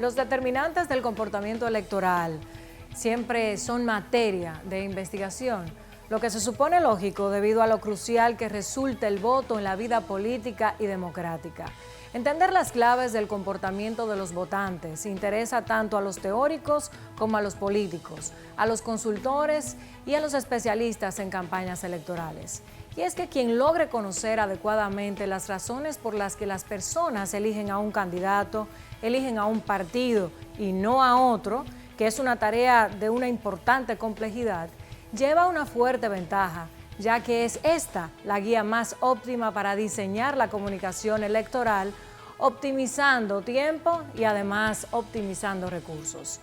Los determinantes del comportamiento electoral siempre son materia de investigación, lo que se supone lógico debido a lo crucial que resulta el voto en la vida política y democrática. Entender las claves del comportamiento de los votantes interesa tanto a los teóricos como a los políticos, a los consultores y a los especialistas en campañas electorales. Y es que quien logre conocer adecuadamente las razones por las que las personas eligen a un candidato, eligen a un partido y no a otro, que es una tarea de una importante complejidad, lleva una fuerte ventaja, ya que es esta la guía más óptima para diseñar la comunicación electoral, optimizando tiempo y además optimizando recursos.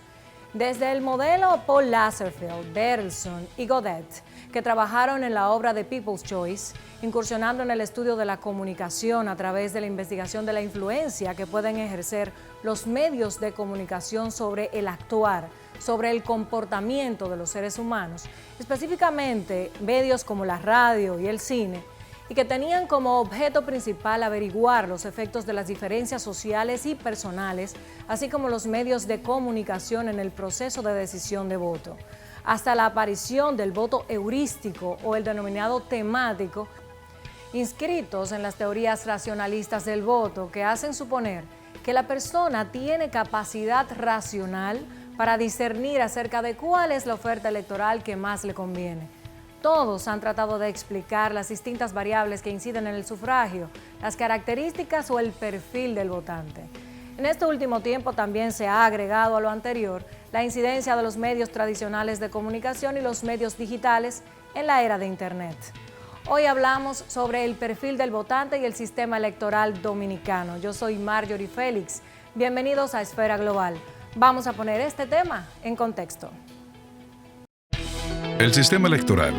Desde el modelo Paul Lazarsfeld, Bertelson y Godet, que trabajaron en la obra de People's Choice, incursionando en el estudio de la comunicación a través de la investigación de la influencia que pueden ejercer los medios de comunicación sobre el actuar, sobre el comportamiento de los seres humanos, específicamente medios como la radio y el cine, y que tenían como objeto principal averiguar los efectos de las diferencias sociales y personales, así como los medios de comunicación en el proceso de decisión de voto, hasta la aparición del voto heurístico o el denominado temático, inscritos en las teorías racionalistas del voto que hacen suponer que la persona tiene capacidad racional para discernir acerca de cuál es la oferta electoral que más le conviene. Todos han tratado de explicar las distintas variables que inciden en el sufragio, las características o el perfil del votante. En este último tiempo también se ha agregado a lo anterior la incidencia de los medios tradicionales de comunicación y los medios digitales en la era de Internet. Hoy hablamos sobre el perfil del votante y el sistema electoral dominicano. Yo soy Marjorie Félix. Bienvenidos a Esfera Global. Vamos a poner este tema en contexto. El sistema electoral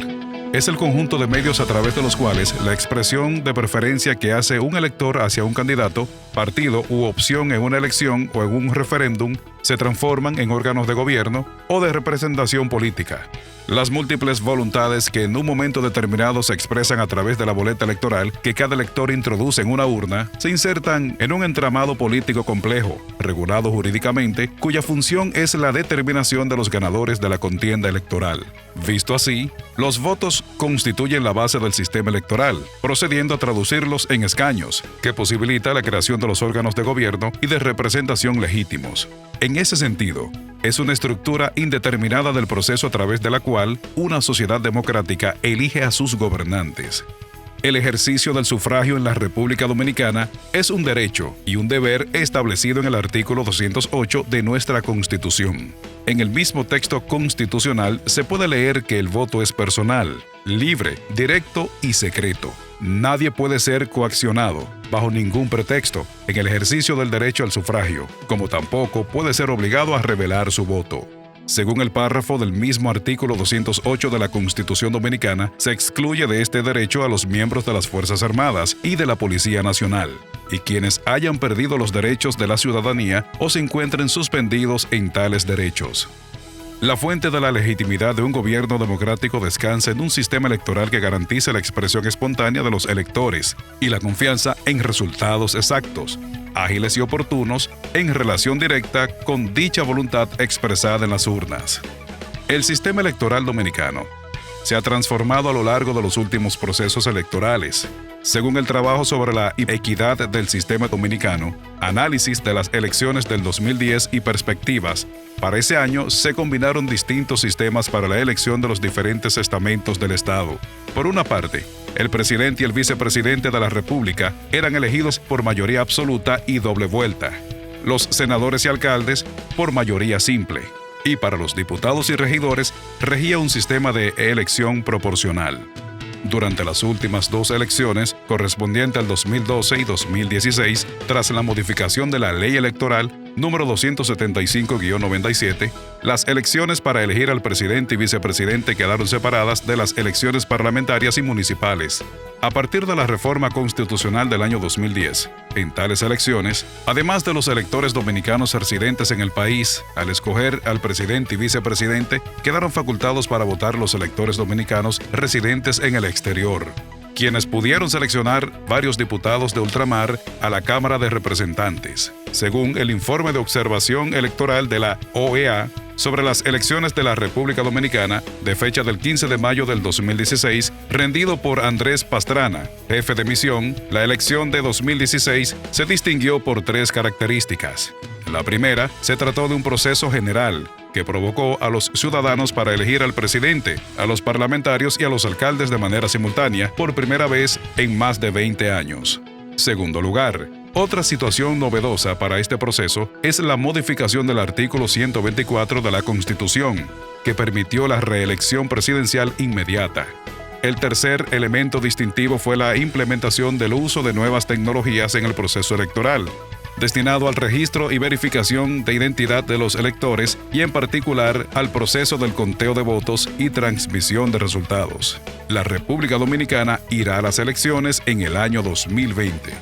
es el conjunto de medios a través de los cuales la expresión de preferencia que hace un elector hacia un candidato, partido u opción en una elección o en un referéndum se transforman en órganos de gobierno o de representación política. Las múltiples voluntades que en un momento determinado se expresan a través de la boleta electoral que cada elector introduce en una urna se insertan en un entramado político complejo, regulado jurídicamente, cuya función es la determinación de los ganadores de la contienda electoral. Visto así, los votos constituyen la base del sistema electoral, procediendo a traducirlos en escaños, que posibilita la creación de los órganos de gobierno y de representación legítimos. En ese sentido, es una estructura indeterminada del proceso a través de la cual una sociedad democrática elige a sus gobernantes. El ejercicio del sufragio en la República Dominicana es un derecho y un deber establecido en el artículo 208 de nuestra Constitución. En el mismo texto constitucional se puede leer que el voto es personal, libre, directo y secreto. Nadie puede ser coaccionado, bajo ningún pretexto, en el ejercicio del derecho al sufragio, como tampoco puede ser obligado a revelar su voto. Según el párrafo del mismo artículo 208 de la Constitución Dominicana, se excluye de este derecho a los miembros de las Fuerzas Armadas y de la Policía Nacional, y quienes hayan perdido los derechos de la ciudadanía o se encuentren suspendidos en tales derechos. La fuente de la legitimidad de un gobierno democrático descansa en un sistema electoral que garantice la expresión espontánea de los electores y la confianza en resultados exactos, ágiles y oportunos en relación directa con dicha voluntad expresada en las urnas. El sistema electoral dominicano se ha transformado a lo largo de los últimos procesos electorales. Según el trabajo sobre la equidad del sistema dominicano, análisis de las elecciones del 2010 y perspectivas, para ese año se combinaron distintos sistemas para la elección de los diferentes estamentos del Estado. Por una parte, el presidente y el vicepresidente de la República eran elegidos por mayoría absoluta y doble vuelta. Los senadores y alcaldes por mayoría simple. Y para los diputados y regidores regía un sistema de elección proporcional. Durante las últimas dos elecciones, correspondientes al 2012 y 2016, tras la modificación de la Ley Electoral número 275-97, las elecciones para elegir al presidente y vicepresidente quedaron separadas de las elecciones parlamentarias y municipales. A partir de la reforma constitucional del año 2010, en tales elecciones, además de los electores dominicanos residentes en el país, al escoger al presidente y vicepresidente, quedaron facultados para votar los electores dominicanos residentes en el exterior. quienes pudieron seleccionar varios diputados de ultramar a la Cámara de Representantes, según el informe de observación electoral de la OEA sobre las elecciones de la República Dominicana de fecha del 15 de mayo del 2016, rendido por Andrés Pastrana, jefe de misión. La elección de 2016 se distinguió por 3 características. La primera, se trató de un proceso general que provocó a los ciudadanos para elegir al presidente, a los parlamentarios y a los alcaldes de manera simultánea por primera vez en más de 20 años. Segundo lugar, otra situación novedosa para este proceso es la modificación del artículo 124 de la Constitución, que permitió la reelección presidencial inmediata. El tercer elemento distintivo fue la implementación del uso de nuevas tecnologías en el proceso electoral, destinado al registro y verificación de identidad de los electores y en particular al proceso del conteo de votos y transmisión de resultados. La República Dominicana irá a las elecciones en el año 2020.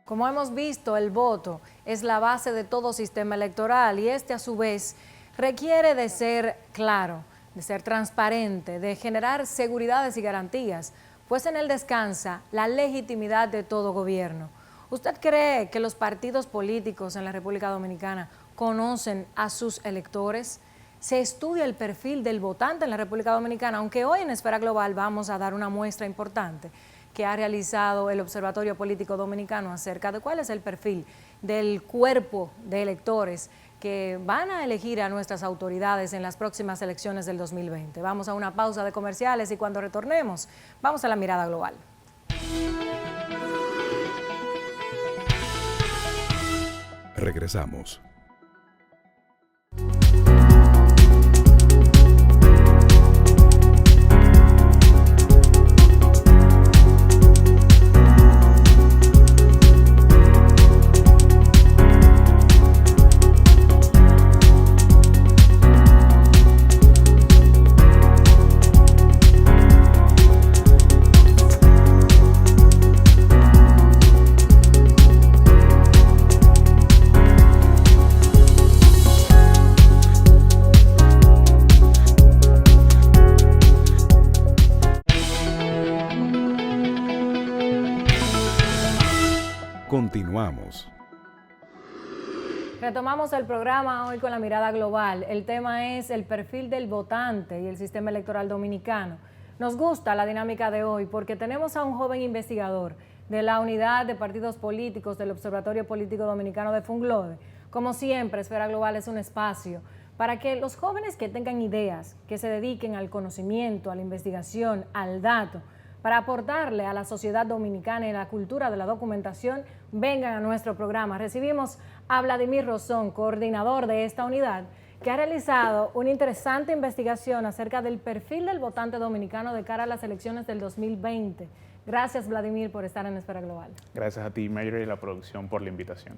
Como hemos visto, el voto es la base de todo sistema electoral y este a su vez requiere de ser claro, de ser transparente, de generar seguridades y garantías, pues en él descansa la legitimidad de todo gobierno. ¿Usted cree que los partidos políticos en la República Dominicana conocen a sus electores? ¿Se estudia el perfil del votante en la República Dominicana? Aunque hoy en Esfera Global vamos a dar una muestra importante que ha realizado el Observatorio Político Dominicano acerca de cuál es el perfil del cuerpo de electores que van a elegir a nuestras autoridades en las próximas elecciones del 2020. Vamos a una pausa de comerciales y cuando retornemos, vamos a la mirada global. Regresamos. Continuamos. Retomamos el programa hoy con la mirada global. El tema es el perfil del votante y el sistema electoral dominicano. Nos gusta la dinámica de hoy porque tenemos a un joven investigador de la Unidad de Partidos Políticos del Observatorio Político Dominicano de Funglode. Como siempre, Esfera Global es un espacio para que los jóvenes que tengan ideas, que se dediquen al conocimiento, a la investigación, al dato, para aportarle a la sociedad dominicana y la cultura de la documentación, vengan a nuestro programa. Recibimos a Vladimir Rosón, coordinador de esta unidad, que ha realizado una interesante investigación acerca del perfil del votante dominicano de cara a las elecciones del 2020. Gracias, Vladimir, por estar en Esfera Global. Gracias a ti, Mayra, y la producción por la invitación.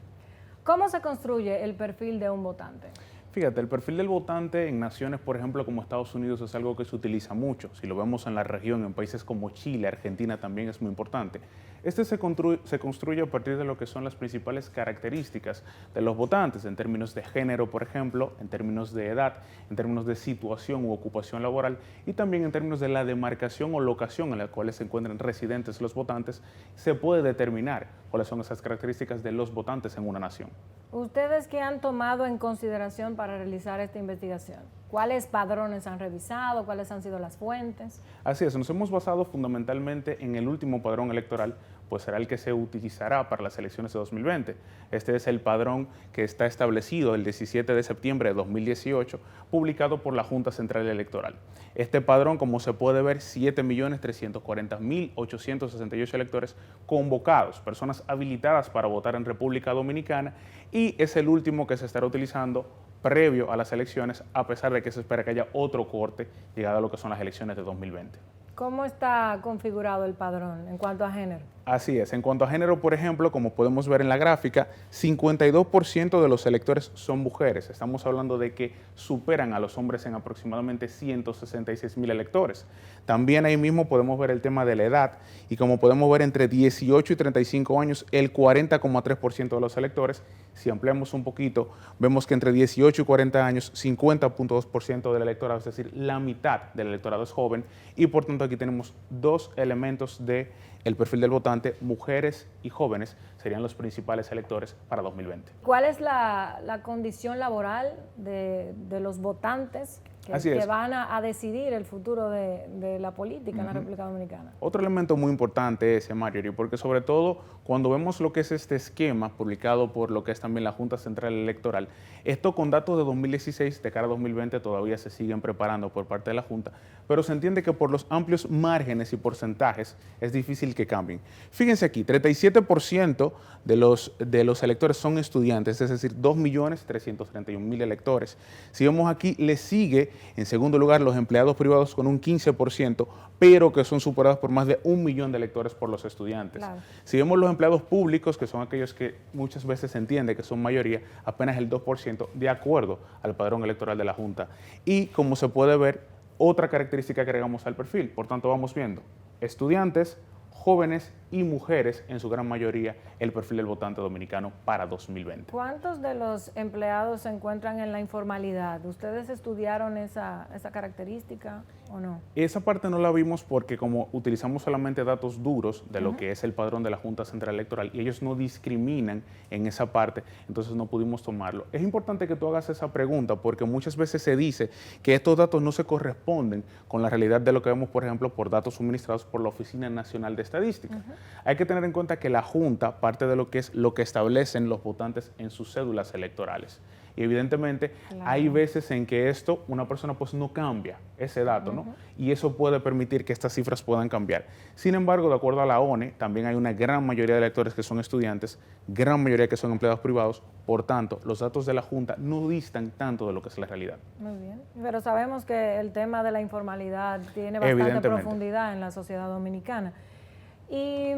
¿Cómo se construye el perfil de un votante? Fíjate, el perfil del votante en naciones, por ejemplo, como Estados Unidos es algo que se utiliza mucho. Si lo vemos en la región, en países como Chile, Argentina también es muy importante. Este se construye a partir de lo que son las principales características de los votantes, en términos de género, por ejemplo, en términos de edad, en términos de situación u ocupación laboral y también en términos de la demarcación o locación en la cual se encuentran residentes los votantes. Se puede determinar cuáles son esas características de los votantes en una nación. ¿Ustedes qué han tomado en consideración para realizar esta investigación? ¿Cuáles padrones han revisado? ¿Cuáles han sido las fuentes? Así es, nos hemos basado fundamentalmente en el último padrón electoral, pues será el que se utilizará para las elecciones de 2020. Este es el padrón que está establecido el 17 de septiembre de 2018, publicado por la Junta Central Electoral. Este padrón, como se puede ver, 7.340.868 electores convocados, personas habilitadas para votar en República Dominicana, y es el último que se estará utilizando previo a las elecciones, a pesar de que se espera que haya otro corte llegado a lo que son las elecciones de 2020. ¿Cómo está configurado el padrón en cuanto a género? Así es. En cuanto a género, por ejemplo, como podemos ver en la gráfica, 52% de los electores son mujeres. Estamos hablando de que superan a los hombres en aproximadamente 166,000 electores. También ahí mismo podemos ver el tema de la edad y como podemos ver entre 18 y 35 años, el 40,3% de los electores. Si ampliamos un poquito, vemos que entre 18 y 40 años, 50,2% del electorado, es decir, la mitad del electorado es joven y por tanto aquí tenemos dos elementos de el perfil del votante, mujeres y jóvenes serían los principales electores para 2020. ¿Cuál es la condición laboral de los votantes que van a decidir el futuro de la política en la República Dominicana? Otro elemento muy importante es, Marjorie, porque sobre todo cuando vemos lo que es este esquema publicado por lo que es también la Junta Central Electoral, esto con datos de 2016, de cara a 2020 todavía se siguen preparando por parte de la Junta, pero se entiende que por los amplios márgenes y porcentajes es difícil que cambien. Fíjense aquí, 37% de los electores son estudiantes, es decir, 2.331.000 electores. Si vemos aquí, le sigue en segundo lugar los empleados privados con un 15%, pero que son superados por más de 1 millón de electores por los estudiantes. Claro. Si vemos los empleados públicos, que son aquellos que muchas veces se entiende que son mayoría, apenas el 2% de acuerdo al padrón electoral de la Junta. Y como se puede ver, otra característica que agregamos al perfil, por tanto vamos viendo estudiantes, jóvenes y mujeres, en su gran mayoría, el perfil del votante dominicano para 2020. ¿Cuántos de los empleados se encuentran en la informalidad? ¿Ustedes estudiaron esa característica o no? Esa parte no la vimos porque como utilizamos solamente datos duros de lo que es el padrón de la Junta Central Electoral y ellos no discriminan en esa parte, entonces no pudimos tomarlo. Es importante que tú hagas esa pregunta porque muchas veces se dice que estos datos no se corresponden con la realidad de lo que vemos, por ejemplo, por datos suministrados por la Oficina Nacional de Estadística. Hay que tener en cuenta que la Junta parte de lo que es lo que establecen los votantes en sus cédulas electorales. Y evidentemente hay veces en que esto, una persona pues no cambia ese dato, ¿no? Y eso puede permitir que estas cifras puedan cambiar. Sin embargo, de acuerdo a la ONE, también hay una gran mayoría de electores que son estudiantes, gran mayoría que son empleados privados, por tanto, los datos de la Junta no distan tanto de lo que es la realidad. Muy bien, pero sabemos que el tema de la informalidad tiene bastante profundidad en la sociedad dominicana. Y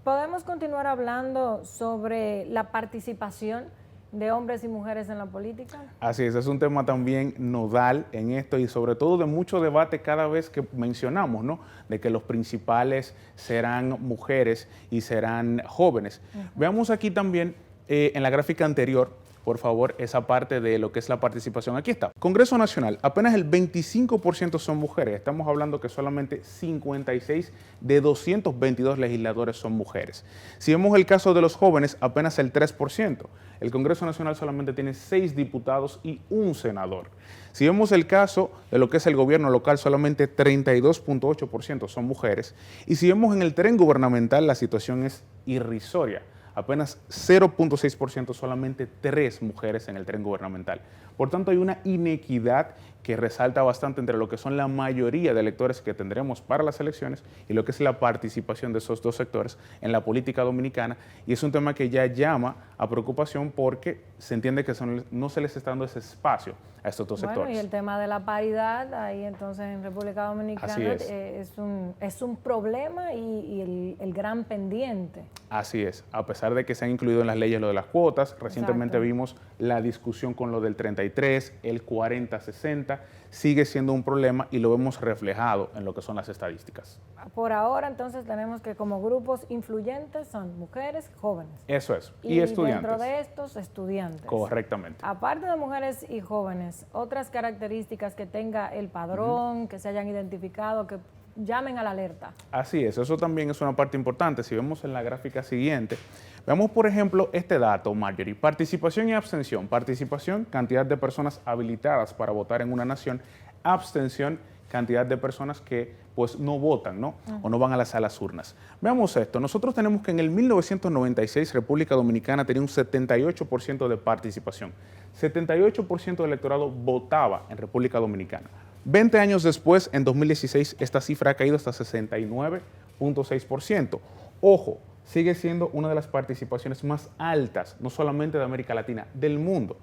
podemos continuar hablando sobre la participación de hombres y mujeres en la política. Así es un tema también nodal en esto y sobre todo de mucho debate cada vez que mencionamos, ¿no? De que los principales serán mujeres y serán jóvenes. Veamos aquí también en la gráfica anterior, por favor, esa parte de lo que es la participación. Aquí está. Congreso Nacional, apenas el 25% son mujeres. Estamos hablando que solamente 56 de 222 legisladores son mujeres. Si vemos el caso de los jóvenes, apenas el 3%. El Congreso Nacional solamente tiene 6 diputados y 1 senador. Si vemos el caso de lo que es el gobierno local, solamente 32,8% son mujeres. Y si vemos en el tren gubernamental, la situación es irrisoria. Apenas 0,6%, solamente 3 mujeres en el tren gubernamental. Por tanto, hay una inequidad que resalta bastante entre lo que son la mayoría de electores que tendremos para las elecciones y lo que es la participación de esos dos sectores en la política dominicana. Y es un tema que ya llama a preocupación porque se entiende que no se les está dando ese espacio a estos dos sectores. Y el tema de la paridad, ahí entonces en República Dominicana es un problema y el gran pendiente. Así es, a pesar de que se han incluido en las leyes lo de las cuotas, recientemente vimos la discusión con lo del 33, el 40-60, sigue siendo un problema y lo vemos reflejado en lo que son las estadísticas. Por ahora entonces tenemos que como grupos influyentes son mujeres, jóvenes. Eso es, y estudiantes. Dentro de estos, estudiantes. Correctamente. Aparte de mujeres y jóvenes, otras características que tenga el padrón, que se hayan identificado, que llamen a la alerta. Así es, eso también es una parte importante. Si vemos en la gráfica siguiente, veamos por ejemplo este dato, Marjorie, participación y abstención. Participación, cantidad de personas habilitadas para votar en una nación. Abstención, cantidad de personas que pues no votan, ¿no? O no van a las urnas. Veamos esto, nosotros tenemos que en el 1996 República Dominicana tenía un 78% de participación. 78% del electorado votaba en República Dominicana. 20 años después, en 2016, esta cifra ha caído hasta 69,6%. Ojo, sigue siendo una de las participaciones más altas, no solamente de América Latina, del mundo.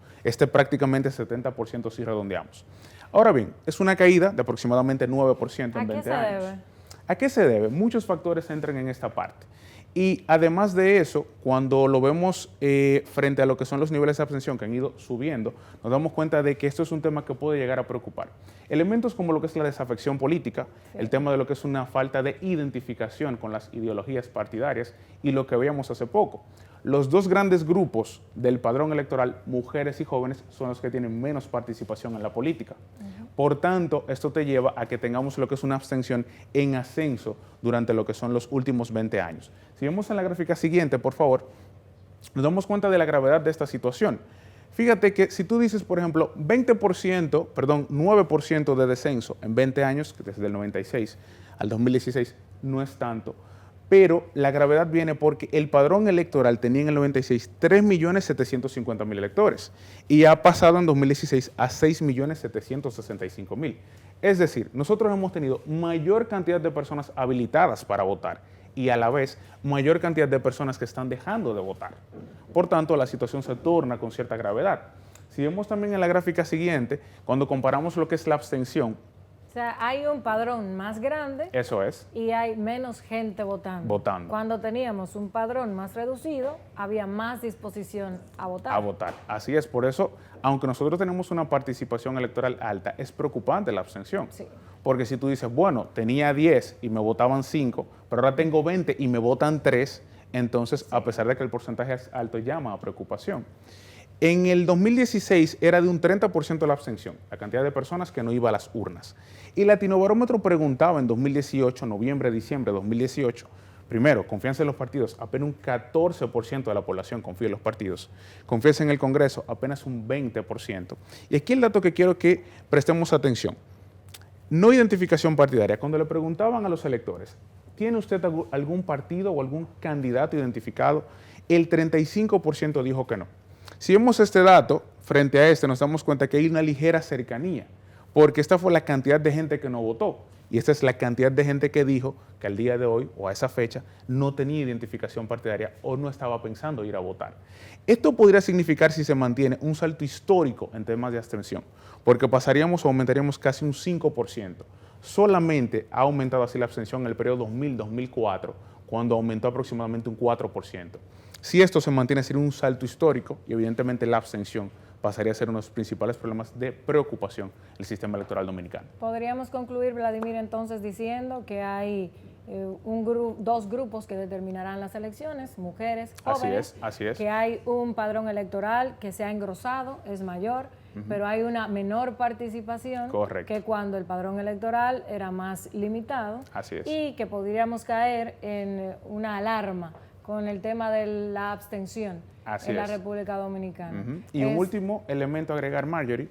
Prácticamente 70% si redondeamos. Ahora bien, es una caída de aproximadamente 9% en 20 años. ¿A qué se debe? ¿A qué se debe? Muchos factores entran en esta parte. Y además de eso, cuando lo vemos frente a lo que son los niveles de abstención que han ido subiendo, nos damos cuenta de que esto es un tema que puede llegar a preocupar. Elementos como lo que es la desafección política, el tema de lo que es una falta de identificación con las ideologías partidarias y lo que veíamos hace poco. Los dos grandes grupos del padrón electoral, mujeres y jóvenes, son los que tienen menos participación en la política. Por tanto, esto te lleva a que tengamos lo que es una abstención en ascenso durante lo que son los últimos 20 años. Si vemos en la gráfica siguiente, por favor, nos damos cuenta de la gravedad de esta situación. Fíjate que si tú dices, por ejemplo, 9% de descenso en 20 años, desde el 96 al 2016, no es tanto. Pero la gravedad viene porque el padrón electoral tenía en el 96 3.750.000 electores y ha pasado en 2016 a 6.765.000. Es decir, nosotros hemos tenido mayor cantidad de personas habilitadas para votar y a la vez mayor cantidad de personas que están dejando de votar. Por tanto, la situación se torna con cierta gravedad. Si vemos también en la gráfica siguiente, cuando comparamos lo que es la abstención, O sea, hay un padrón más grande. eso es, Y hay menos gente votando. Cuando teníamos un padrón más reducido, había más disposición a votar. A votar. Así es, por eso, aunque nosotros tenemos una participación electoral alta, es preocupante la abstención. Sí. Porque si tú dices, bueno, tenía 10 y me votaban 5, pero ahora tengo 20 y me votan 3, entonces, a pesar de que el porcentaje es alto, llama a preocupación. En el 2016 era de un 30% la abstención, la cantidad de personas que no iba a las urnas. Y Latinobarómetro preguntaba en 2018, noviembre, diciembre de 2018, primero, confianza en los partidos, apenas un 14% de la población confía en los partidos. Confianza en el Congreso, apenas un 20%. Y aquí el dato que quiero que prestemos atención. No identificación partidaria. Cuando le preguntaban a los electores, ¿tiene usted algún partido o algún candidato identificado? El 35% dijo que no. Si vemos este dato, frente a este, nos damos cuenta que hay una ligera cercanía, porque esta fue la cantidad de gente que no votó, y esta es la cantidad de gente que dijo que al día de hoy, o a esa fecha, no tenía identificación partidaria o no estaba pensando ir a votar. Esto podría significar, si se mantiene, un salto histórico en temas de abstención, porque pasaríamos o aumentaríamos casi un 5%. Solamente ha aumentado así la abstención en el periodo 2000-2004, cuando aumentó aproximadamente un 4%. Si esto se mantiene, sería un salto histórico y evidentemente la abstención pasaría a ser uno de los principales problemas de preocupación del sistema electoral dominicano. Podríamos concluir, Vladimir, entonces diciendo que hay dos grupos que determinarán las elecciones, mujeres, jóvenes. Así es. Que hay un padrón electoral que se ha engrosado, es mayor, pero hay una menor participación. Correcto. Que cuando el padrón electoral era más limitado. Así es. Y que podríamos caer en una alarma con el tema de la abstención en la República Dominicana. Y un último elemento a agregar, Marjorie,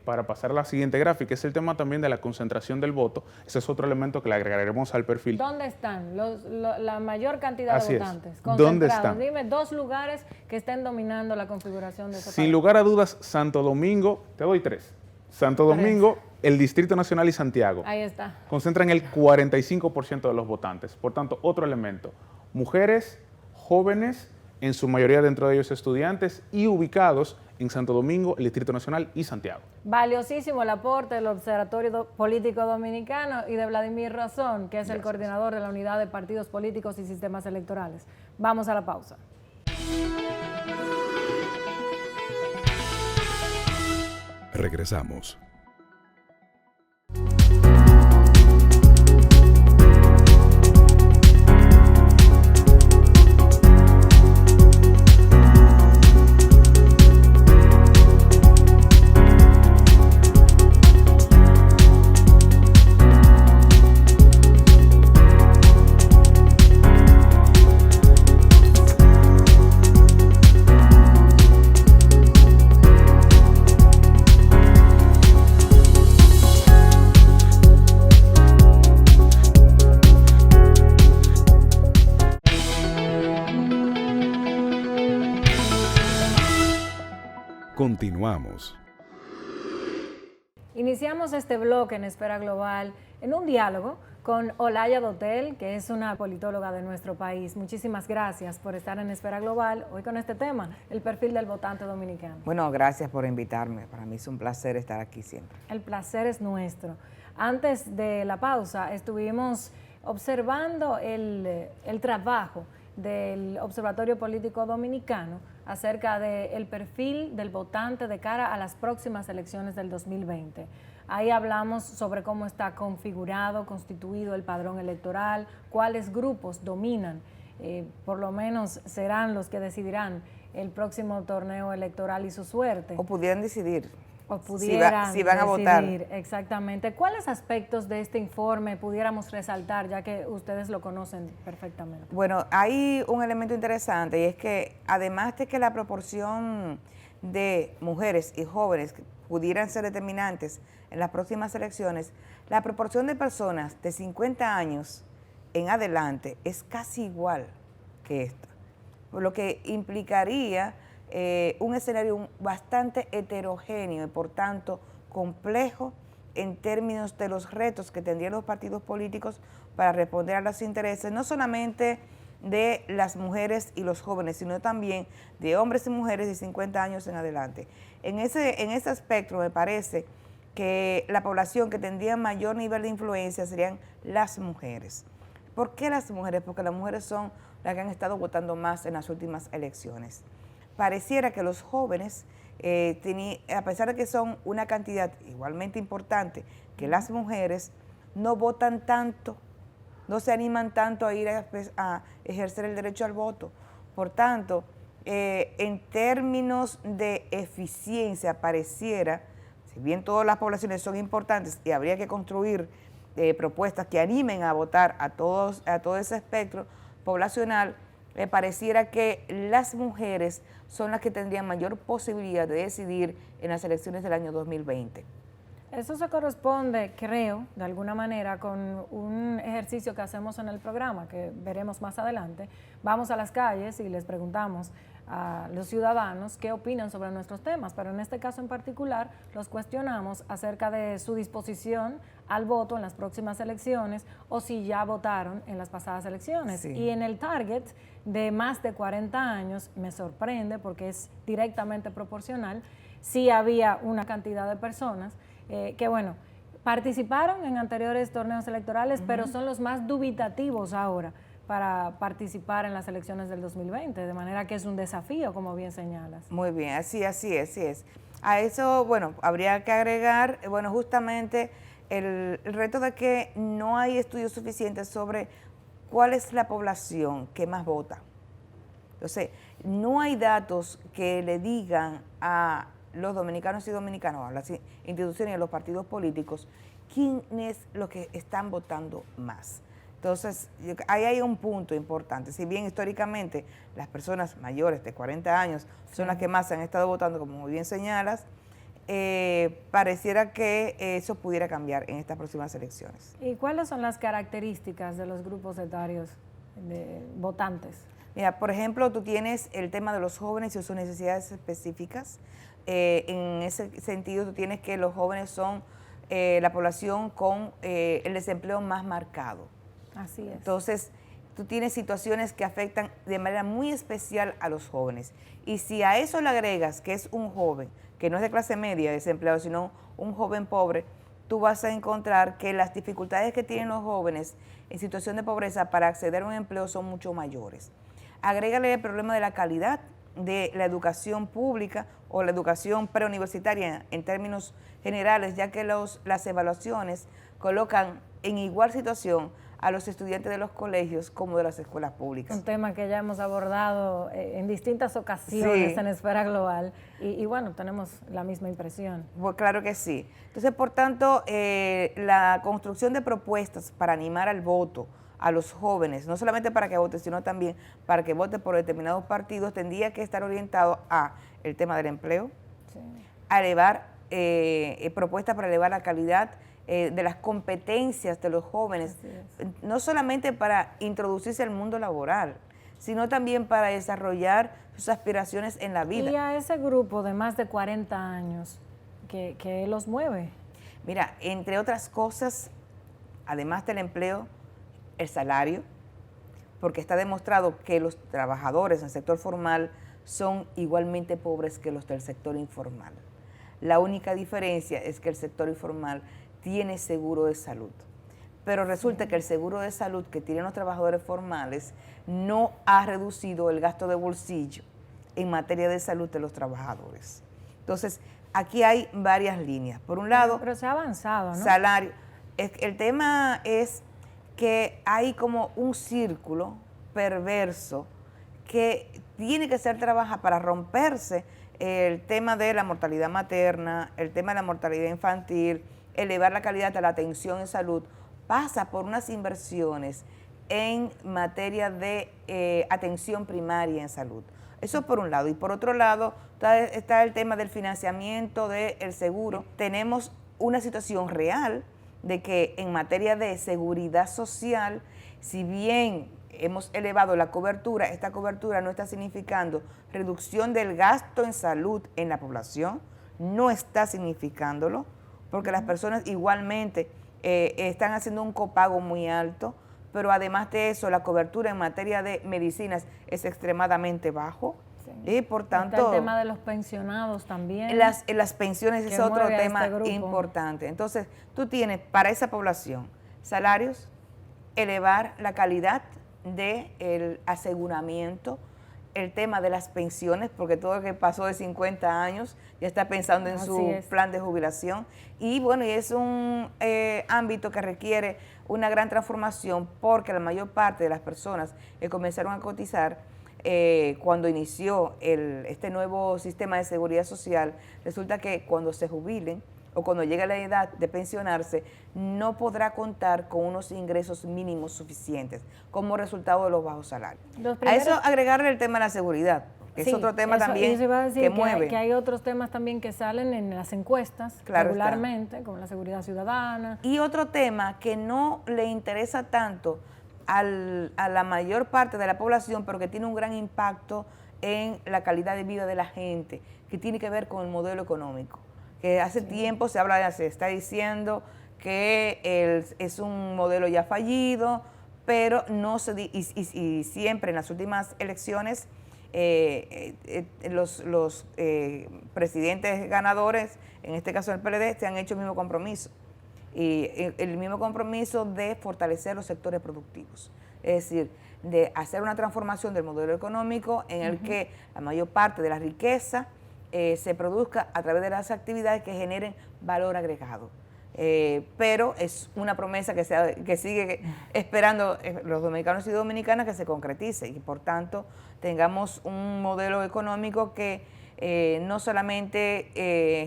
para pasar a la siguiente gráfica, es el tema también de la concentración del voto. Ese es otro elemento que le agregaremos al perfil. ¿Dónde están la mayor cantidad de votantes? ¿Dónde están? Dime dos lugares que estén dominando la configuración de ese Sin lugar a dudas, Santo Domingo, te doy 3. Santo Domingo, el Distrito Nacional y Santiago. Ahí está. Concentran el 45% de los votantes. Por tanto, otro elemento. Mujeres, jóvenes, en su mayoría dentro de ellos estudiantes y ubicados en Santo Domingo, el Distrito Nacional y Santiago. Valiosísimo el aporte del Observatorio Político Dominicano y de Vladimir Razón, que es el coordinador de la Unidad de Partidos Políticos y Sistemas Electorales. Vamos a la pausa. Regresamos. Continuamos. Iniciamos este bloque en Esfera Global en un diálogo con Olaya Dotel, que es una politóloga de nuestro país. Muchísimas gracias por estar en Esfera Global hoy con este tema, el perfil del votante dominicano. Bueno, gracias por invitarme. Para mí es un placer estar aquí siempre. El placer es nuestro. Antes de la pausa estuvimos observando el trabajo del Observatorio Político Dominicano acerca del perfil del votante de cara a las próximas elecciones del 2020. Ahí hablamos sobre cómo está configurado, constituido el padrón electoral, cuáles grupos dominan, por lo menos serán los que decidirán el próximo torneo electoral y su suerte. O pudieran decidir. O pudieran si van a votar. Exactamente. ¿Cuáles aspectos de este informe pudiéramos resaltar, ya que ustedes lo conocen perfectamente? Bueno, hay un elemento interesante y es que además de que la proporción de mujeres y jóvenes que pudieran ser determinantes en las próximas elecciones, la proporción de personas de 50 años en adelante es casi igual que esta, por lo que implicaría un escenario bastante heterogéneo y por tanto complejo en términos de los retos que tendrían los partidos políticos para responder a los intereses, no solamente de las mujeres y los jóvenes, sino también de hombres y mujeres de 50 años en adelante. En ese espectro me parece que la población que tendría mayor nivel de influencia serían las mujeres. ¿Por qué las mujeres? Porque las mujeres son las que han estado votando más en las últimas elecciones. Pareciera que los jóvenes, a pesar de que son una cantidad igualmente importante que las mujeres, no votan tanto, no se animan tanto a ir a ejercer el derecho al voto. Por tanto, en términos de eficiencia, pareciera, si bien todas las poblaciones son importantes y habría que construir propuestas que animen a votar a todo ese espectro poblacional, pareciera que las mujeres son las que tendrían mayor posibilidad de decidir en las elecciones del año 2020. Eso se corresponde, creo, de alguna manera, con un ejercicio que hacemos en el programa, que veremos más adelante. Vamos a las calles y les preguntamos a los ciudadanos qué opinan sobre nuestros temas, pero en este caso en particular los cuestionamos acerca de su disposición al voto en las próximas elecciones o si ya votaron en las pasadas elecciones. Sí. Y en el target de más de 40 años me sorprende porque es directamente proporcional. Sí había una cantidad de personas que, bueno, participaron en anteriores torneos electorales, pero son los más dubitativos ahora para participar en las elecciones del 2020, de manera que es un desafío, como bien señalas. Muy bien, así es. A eso, bueno, habría que agregar, bueno, justamente el reto de que no hay estudios suficientes sobre cuál es la población que más vota. Entonces, no hay datos que le digan a los dominicanos y dominicanas, a las instituciones y a los partidos políticos, quiénes los que están votando más. Entonces, ahí hay un punto importante. Si bien históricamente las personas mayores de 40 años son las que más han estado votando, como muy bien señalas, pareciera que eso pudiera cambiar en estas próximas elecciones. ¿Y cuáles son las características de los grupos etarios de votantes? Mira, por ejemplo, tú tienes el tema de los jóvenes y sus necesidades específicas. En ese sentido, tú tienes que los jóvenes son la población con el desempleo más marcado. Así es. Entonces, tú tienes situaciones que afectan de manera muy especial a los jóvenes. Y si a eso le agregas que es un joven, que no es de clase media, desempleado, sino un joven pobre, tú vas a encontrar que las dificultades que tienen los jóvenes en situación de pobreza para acceder a un empleo son mucho mayores. Agrégale el problema de la calidad de la educación pública o la educación preuniversitaria en términos generales, ya que las evaluaciones colocan en igual situación a los estudiantes de los colegios como de las escuelas públicas. Un tema que ya hemos abordado en distintas ocasiones en esfera global y bueno, tenemos la misma impresión. Pues claro que sí. Entonces, por tanto, la construcción de propuestas para animar al voto a los jóvenes, no solamente para que voten, sino también para que voten por determinados partidos, tendría que estar orientado a el tema del empleo, a elevar propuestas para elevar la calidad de las competencias de los jóvenes, no solamente para introducirse al mundo laboral, sino también para desarrollar sus aspiraciones en la vida. Y a ese grupo de más de 40 años, ¿qué los mueve? Mira, entre otras cosas, además del empleo, el salario, porque está demostrado que los trabajadores en el sector formal son igualmente pobres que los del sector informal. La única diferencia es que el sector informal tiene seguro de salud, pero resulta que el seguro de salud que tienen los trabajadores formales no ha reducido el gasto de bolsillo en materia de salud de los trabajadores. Entonces, aquí hay varias líneas. Por un lado, pero se ha avanzado, ¿no? Salario. El tema es que hay como un círculo perverso que tiene que ser trabajado para romperse el tema de la mortalidad materna, el tema de la mortalidad infantil, elevar la calidad de la atención en salud, pasa por unas inversiones en materia de atención primaria en salud. Eso por un lado. Y por otro lado está el tema del financiamiento del seguro. Tenemos una situación real de que en materia de seguridad social, si bien hemos elevado la cobertura, esta cobertura no está significando reducción del gasto en salud en la población, no está significándolo, porque las personas igualmente están haciendo un copago muy alto, pero además de eso, la cobertura en materia de medicinas es extremadamente bajo. Sí. Y por tanto, está el tema de los pensionados también. Las pensiones es otro tema importante. Entonces, tú tienes para esa población salarios, elevar la calidad del aseguramiento, el tema de las pensiones, porque todo el que pasó de 50 años ya está pensando en su plan de jubilación. Y bueno, y es un ámbito que requiere una gran transformación, porque la mayor parte de las personas que comenzaron a cotizar cuando inició este nuevo sistema de seguridad social, resulta que cuando se jubilen o cuando llegue la edad de pensionarse, no podrá contar con unos ingresos mínimos suficientes como resultado de los bajos salarios. A eso agregarle el tema de la seguridad, que es otro tema también que mueve. Que hay otros temas también que salen en las encuestas regularmente, como la seguridad ciudadana. Y otro tema que no le interesa tanto a la mayor parte de la población, pero que tiene un gran impacto en la calidad de vida de la gente, que tiene que ver con el modelo económico. Que hace tiempo se está diciendo que es un modelo ya fallido, pero no y siempre en las últimas elecciones los presidentes ganadores, en este caso el PLD, se han hecho el mismo compromiso. Y el mismo compromiso de fortalecer los sectores productivos. Es decir, de hacer una transformación del modelo económico en el que la mayor parte de la riqueza se produzca a través de las actividades que generen valor agregado. Pero es una promesa que sigue esperando los dominicanos y dominicanas que se concretice y por tanto tengamos un modelo económico que no solamente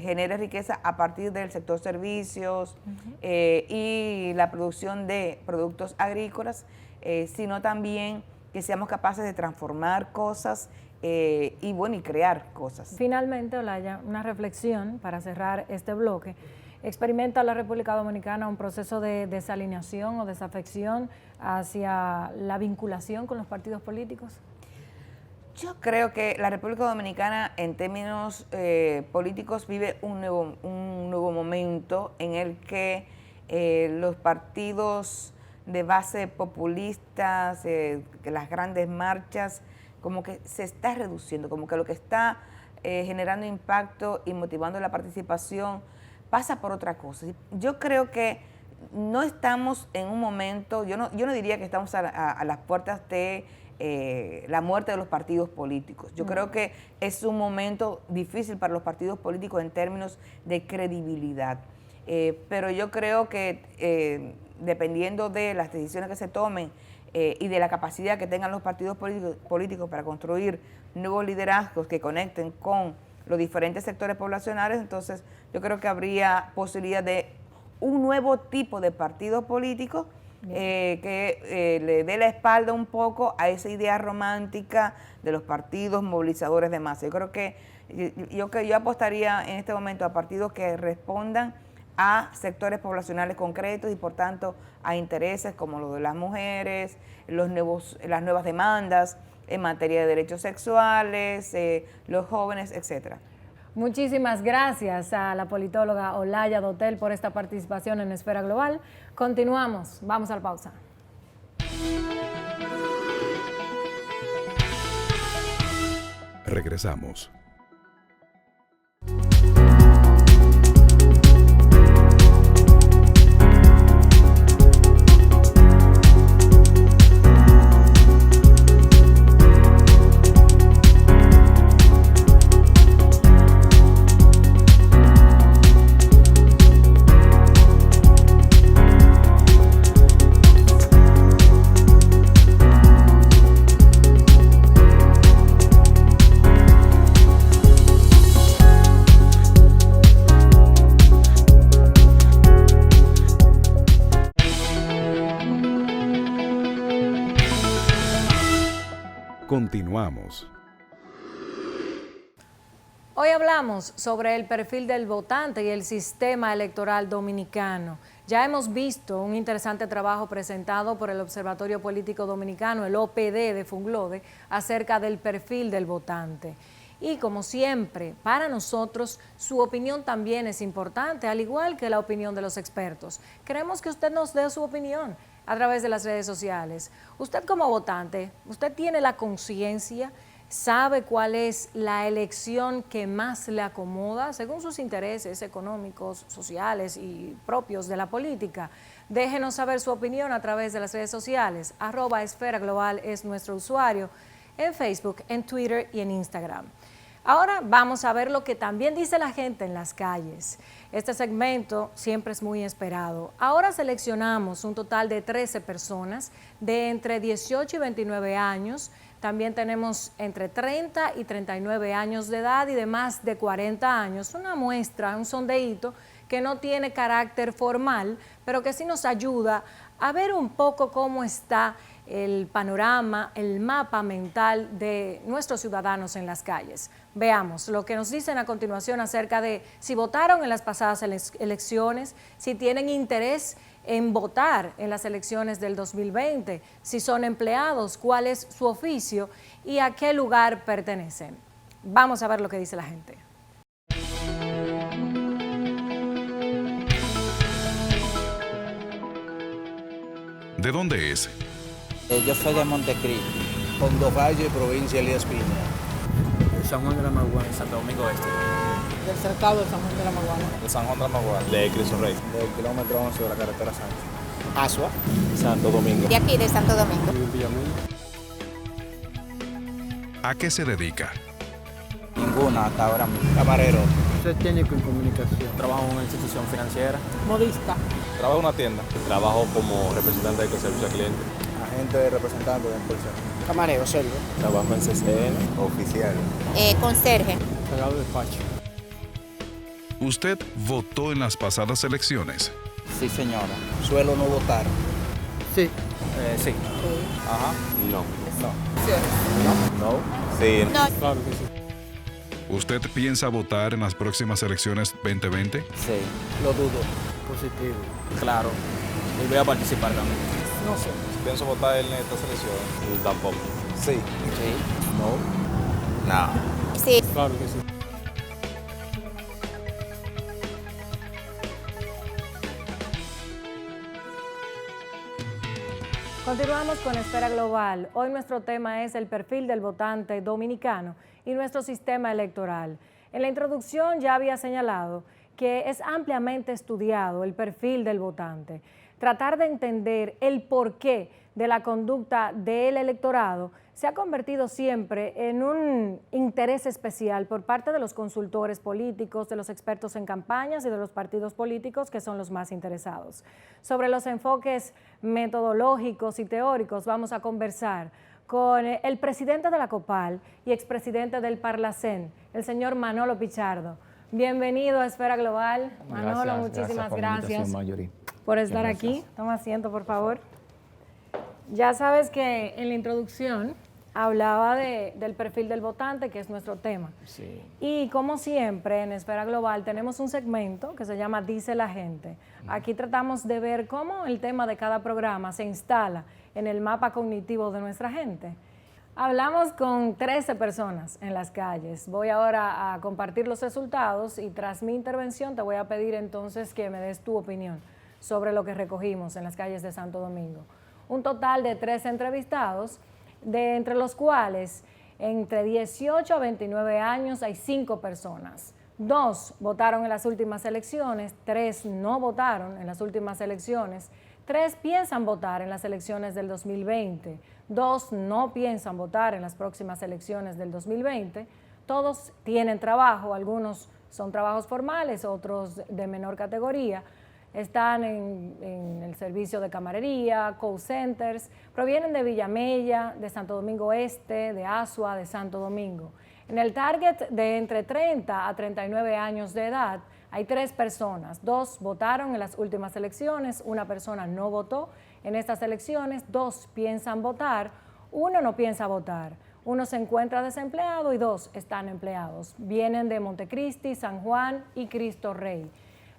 genere riqueza a partir del sector servicios y la producción de productos agrícolas, sino también que seamos capaces de transformar cosas y crear cosas. Finalmente, Olaya, una reflexión para cerrar este bloque. ¿Experimenta la República Dominicana un proceso de desalineación o desafección hacia la vinculación con los partidos políticos? Yo creo que la República Dominicana en términos políticos vive un nuevo momento en el que los partidos de base populistas, las grandes marchas, como que se está reduciendo, como que lo que está generando impacto y motivando la participación pasa por otra cosa. Yo creo que no estamos en un momento, yo no diría que estamos a las puertas de la muerte de los partidos políticos. Yo creo que es un momento difícil para los partidos políticos en términos de credibilidad. Pero yo creo que dependiendo de las decisiones que se tomen y de la capacidad que tengan los partidos políticos para construir nuevos liderazgos que conecten con los diferentes sectores poblacionales, entonces yo creo que habría posibilidad de un nuevo tipo de partido político que le dé la espalda un poco a esa idea romántica de los partidos movilizadores de masa. Yo creo que yo apostaría en este momento a partidos que respondan a sectores poblacionales concretos y por tanto a intereses como los de las mujeres, las nuevas demandas en materia de derechos sexuales, los jóvenes, etcétera. Muchísimas gracias a la politóloga Olaya Dotel por esta participación en Esfera Global. Continuamos, vamos a la pausa. Regresamos. Continuamos. Hoy hablamos sobre el perfil del votante y el sistema electoral dominicano. Ya hemos visto un interesante trabajo presentado por el Observatorio Político Dominicano, el OPD de Funglode, acerca del perfil del votante. Y como siempre, para nosotros, su opinión también es importante, al igual que la opinión de los expertos. Queremos que usted nos dé su opinión a través de las redes sociales. Usted como votante, ¿usted tiene la conciencia? ¿Sabe cuál es la elección que más le acomoda según sus intereses económicos, sociales y propios de la política? Déjenos saber su opinión a través de las redes sociales. @Esfera Global es nuestro usuario en Facebook, en Twitter y en Instagram. Ahora vamos a ver lo que también dice la gente en las calles. Este segmento siempre es muy esperado. Ahora seleccionamos un total de 13 personas de entre 18 y 29 años. También tenemos entre 30 y 39 años de edad y de más de 40 años. Una muestra, un sondeíto que no tiene carácter formal, pero que sí nos ayuda a ver un poco cómo está el panorama, el mapa mental de nuestros ciudadanos en las calles. Veamos lo que nos dicen a continuación acerca de si votaron en las pasadas elecciones, si tienen interés en votar en las elecciones del 2020, si son empleados, cuál es su oficio y a qué lugar pertenecen. Vamos a ver lo que dice la gente. ¿De dónde es? Yo soy de Montecristi. Hondo Valle, provincia de Elías Piña. San Juan de la Maguana, Santo Domingo Este. Del cercado de San Juan de la Maguana. De San Juan de la Maguana. De Cristo Rey. Del kilómetro 11 de la carretera Sánchez. Asua. Santo Domingo. De aquí, de Santo Domingo. ¿A qué se dedica? Ninguna hasta ahora mismo. Camarero. Soy técnico en comunicación. Trabajo en una institución financiera. Modista. Trabajo en una tienda. Trabajo como representante de servicio al cliente. Agente representante de empresa. Camarero, selvo. Trabajo en CCN. Oficial. Conserje. Encargado de despacho. ¿Usted votó en las pasadas elecciones? Sí, señora. Suelo no votar. Sí. Sí. Ajá. No. Sí. No. Sí. No. Claro que sí. ¿Usted piensa votar en las próximas elecciones 2020? Sí. Lo dudo. Positivo. Claro. Y voy a participar también. No sé. Pienso votar en esta selección. Tampoco. Sí. Sí. No. No. Sí. Claro que sí. Continuamos con Esfera Global. Hoy nuestro tema es el perfil del votante dominicano y nuestro sistema electoral. En la introducción ya había señalado que es ampliamente estudiado el perfil del votante. Tratar de entender el porqué de la conducta del electorado se ha convertido siempre en un interés especial por parte de los consultores políticos, de los expertos en campañas y de los partidos políticos, que son los más interesados. Sobre los enfoques metodológicos y teóricos vamos a conversar con el presidente de la COPAL y expresidente del Parlacén, el señor Manolo Pichardo. Bienvenido a Esfera Global. Manolo, muchísimas gracias por estar aquí. Toma asiento, por favor. Ya sabes que en la introducción hablaba del perfil del votante, que es nuestro tema. Sí. Y como siempre, en Esfera Global tenemos un segmento que se llama Dice la Gente. Aquí tratamos de ver cómo el tema de cada programa se instala en el mapa cognitivo de nuestra gente. Hablamos con 13 personas en las calles. Voy ahora a compartir los resultados y tras mi intervención te voy a pedir entonces que me des tu opinión sobre lo que recogimos en las calles de Santo Domingo. Un total de 13 entrevistados, de entre los cuales entre 18 a 29 años hay 5 personas. 2 votaron en las últimas elecciones, 3 no votaron en las últimas elecciones, 3 piensan votar en las elecciones del 2020, 2 no piensan votar en las próximas elecciones del 2020. Todos tienen trabajo, algunos son trabajos formales, otros de menor categoría. Están en el servicio de camarería, call centers, provienen de Villamella, de Santo Domingo Este, de Asua, de Santo Domingo. En el target de entre 30 a 39 años de edad hay 3 personas, 2 votaron en las últimas elecciones, 1 persona no votó en estas elecciones, 2 piensan votar, 1 no piensa votar. Uno se encuentra desempleado y 2 están empleados. Vienen de Montecristi, San Juan y Cristo Rey.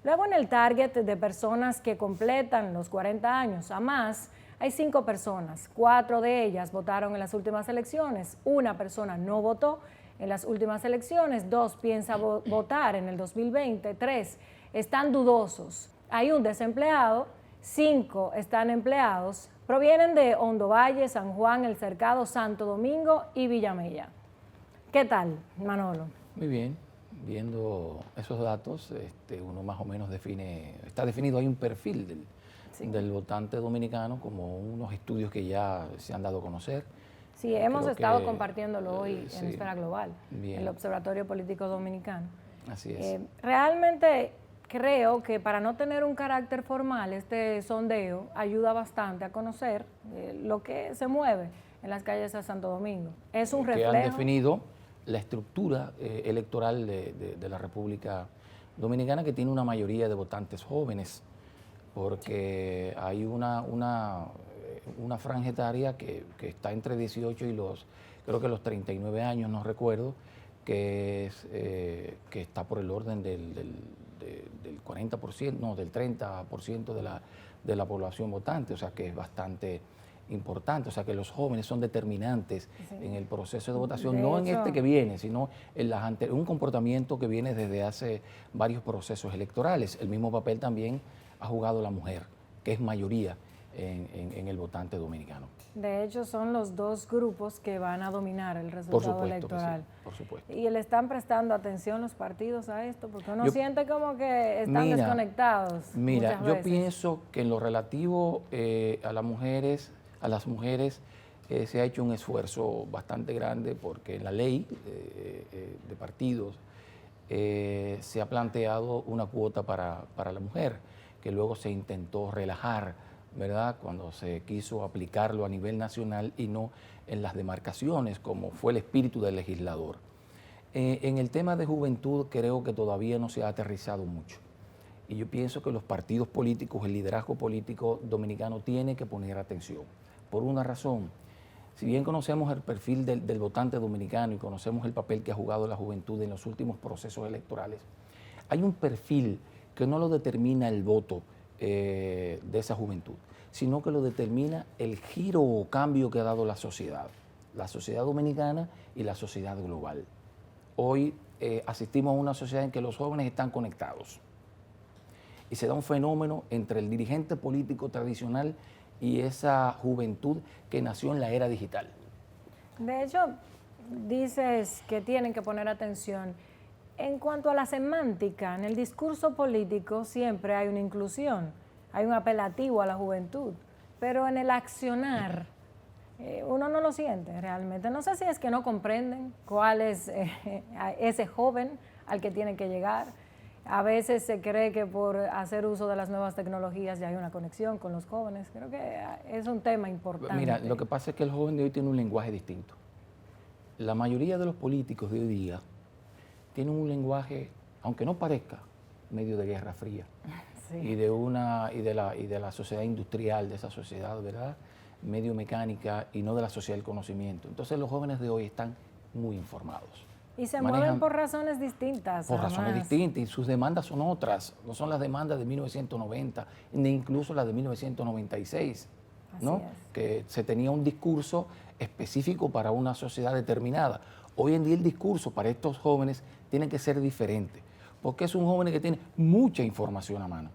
Luego en el target de personas que completan los 40 años a más, hay 5 personas. 4 de ellas votaron en las últimas elecciones. 1 persona no votó en las últimas elecciones. 2 piensa votar en el 2020. 3 están dudosos. Hay un desempleado. 5 están empleados. Provienen de Hondo Valle, San Juan, El Cercado, Santo Domingo y Villamella. ¿Qué tal, Manolo? Muy bien. Viendo esos datos, uno más o menos está definido, hay un perfil del votante dominicano, como unos estudios que ya se han dado a conocer. Sí, hemos estado compartiéndolo hoy en Esfera Global, bien. el Observatorio Político Dominicano. Así es. Realmente creo que para no tener un carácter formal, este sondeo ayuda bastante a conocer lo que se mueve en las calles de Santo Domingo. Es un reflejo. Que han definido la estructura electoral de la República Dominicana, que tiene una mayoría de votantes jóvenes, porque hay una franja etaria que está entre 18 y creo que los 39 años, no recuerdo, que está por el orden del 40%, no, del 30% de la población votante, o sea que es bastante importante, o sea que los jóvenes son determinantes en el proceso de votación, no en este que viene, sino en un comportamiento que viene desde hace varios procesos electorales. El mismo papel también ha jugado la mujer, que es mayoría en el votante dominicano. De hecho, son los 2 grupos que van a dominar el resultado electoral. Sí, por supuesto. ¿Y le están prestando atención los partidos a esto? Porque uno siente como que están desconectados. Mira, muchas yo veces. pienso que en lo relativo a las mujeres se ha hecho un esfuerzo bastante grande, porque en la ley de partidos se ha planteado una cuota para la mujer, que luego se intentó relajar, ¿verdad?, cuando se quiso aplicarlo a nivel nacional y no en las demarcaciones, como fue el espíritu del legislador. En el tema de juventud creo que todavía no se ha aterrizado mucho. Y yo pienso que los partidos políticos, el liderazgo político dominicano tiene que poner atención. Por una razón, si bien conocemos el perfil del votante dominicano y conocemos el papel que ha jugado la juventud en los últimos procesos electorales, hay un perfil que no lo determina el voto de esa juventud, sino que lo determina el giro o cambio que ha dado la sociedad dominicana y la sociedad global. Hoy asistimos a una sociedad en que los jóvenes están conectados y se da un fenómeno entre el dirigente político tradicional y esa juventud que nació en la era digital. De hecho, dices que tienen que poner atención. En cuanto a la semántica, en el discurso político siempre hay una inclusión, hay un apelativo a la juventud, pero en el accionar uno no lo siente realmente. No sé si es que no comprenden cuál es ese joven al que tienen que llegar. A veces se cree que por hacer uso de las nuevas tecnologías ya hay una conexión con los jóvenes. Creo que es un tema importante. Mira, lo que pasa es que el joven de hoy tiene un lenguaje distinto. La mayoría de los políticos de hoy día tienen un lenguaje, aunque no parezca, medio de Guerra Fría. Sí. Y de la sociedad industrial, de esa sociedad, ¿verdad?, medio mecánica, y no de la sociedad del conocimiento. Entonces los jóvenes de hoy están muy informados. Y se mueven por razones distintas. Por razones distintas, y sus demandas son otras. No son las demandas de 1990, ni incluso las de 1996, ¿no? Que se tenía un discurso específico para una sociedad determinada. Hoy en día el discurso para estos jóvenes tiene que ser diferente, porque es un joven que tiene mucha información a mano.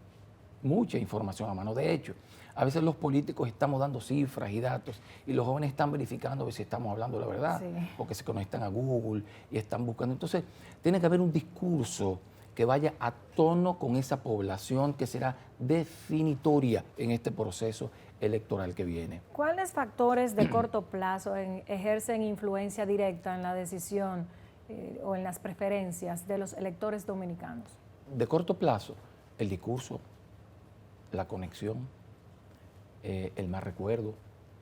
Mucha información a mano. De hecho, a veces los políticos estamos dando cifras y datos y los jóvenes están verificando a ver si estamos hablando la verdad, porque se conectan a Google y están buscando. Entonces, tiene que haber un discurso que vaya a tono con esa población que será definitoria en este proceso electoral que viene. ¿Cuáles factores de corto plazo ejercen influencia directa en la decisión o en las preferencias de los electores dominicanos? De corto plazo, el discurso, la conexión, el mal recuerdo,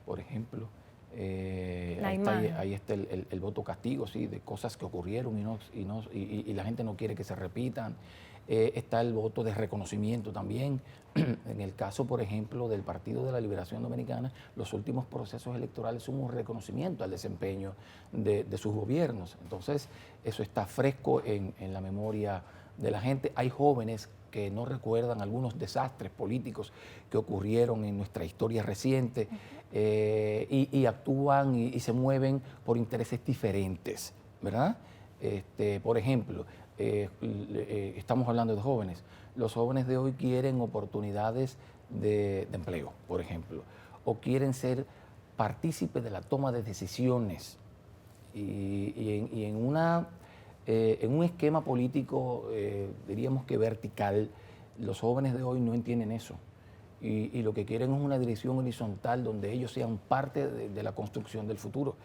por ejemplo. Ahí está el voto castigo, sí, de cosas que ocurrieron y la gente no quiere que se repitan. Está el voto de reconocimiento también. En el caso, por ejemplo, del Partido de la Liberación Dominicana, los últimos procesos electorales son un reconocimiento al desempeño de sus gobiernos. Entonces, eso está fresco en la memoria de la gente. Hay jóvenes que no recuerdan algunos desastres políticos que ocurrieron en nuestra historia reciente y actúan y se mueven por intereses diferentes, ¿verdad? Por ejemplo, estamos hablando de jóvenes. Los jóvenes de hoy quieren oportunidades de empleo, por ejemplo, o quieren ser partícipes de la toma de decisiones y en un esquema político, diríamos que vertical, los jóvenes de hoy no entienden eso. Y lo que quieren es una dirección horizontal donde ellos sean parte de la construcción del futuro.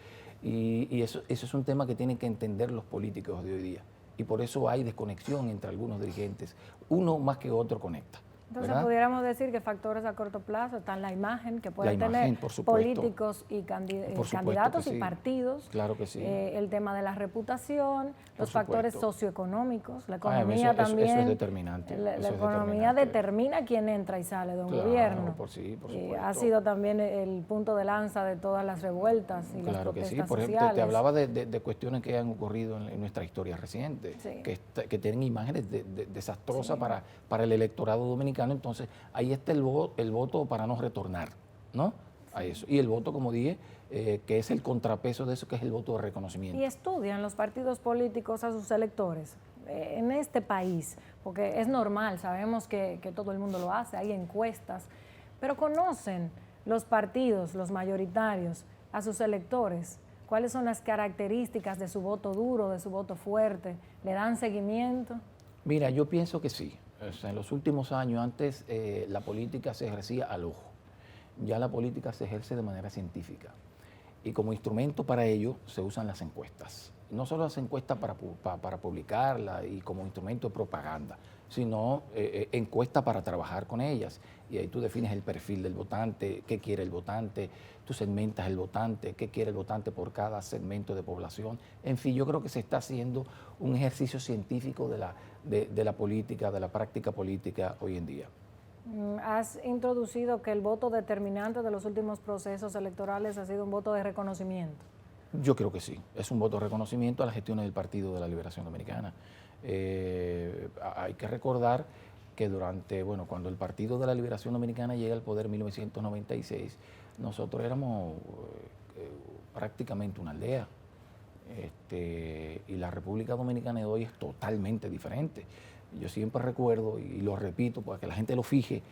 Y eso es un tema que tienen que entender los políticos de hoy día. Y por eso hay desconexión entre algunos dirigentes. Uno más que otro conecta. Entonces, ¿verdad? pudiéramos decir que factores a corto plazo están la imagen que pueden tener políticos y candidatos y partidos. Claro que sí. El tema de la reputación, los factores socioeconómicos, la economía también. Eso es determinante. La economía determina quién entra y sale de un gobierno. Por supuesto. Ha sido también el punto de lanza de todas las revueltas y las protestas sociales. Por ejemplo, te hablaba de cuestiones que han ocurrido en nuestra historia reciente, que tienen imágenes desastrosas para el electorado dominicano. Entonces, ahí está el voto para no retornar, ¿no? A eso. Y el voto, como dije, que es el contrapeso de eso, que es el voto de reconocimiento. ¿Y estudian los partidos políticos a sus electores en este país? Porque es normal, sabemos que todo el mundo lo hace, hay encuestas, pero ¿conocen los partidos, los mayoritarios, a sus electores? ¿Cuáles son las características de su voto duro, de su voto fuerte? ¿Le dan seguimiento? Mira, yo pienso que sí. O sea, en los últimos años, antes la política se ejercía al ojo. Ya la política se ejerce de manera científica. Y como instrumento para ello se usan las encuestas. No solo las encuestas para publicarlas y como instrumento de propaganda, sino encuestas para trabajar con ellas. Y ahí tú defines el perfil del votante, qué quiere el votante, tú segmentas el votante, qué quiere el votante por cada segmento de población. En fin, yo creo que se está haciendo un ejercicio científico de la política, de la práctica política hoy en día. Has introducido que el voto determinante de los últimos procesos electorales ha sido un voto de reconocimiento. Yo creo que sí, es un voto de reconocimiento a las gestiones del Partido de la Liberación Dominicana. Hay que recordar que cuando el Partido de la Liberación Dominicana llega al poder en 1996, nosotros éramos prácticamente una aldea. Y la República Dominicana de hoy es totalmente diferente. Yo siempre recuerdo, y lo repito para que la gente lo fije,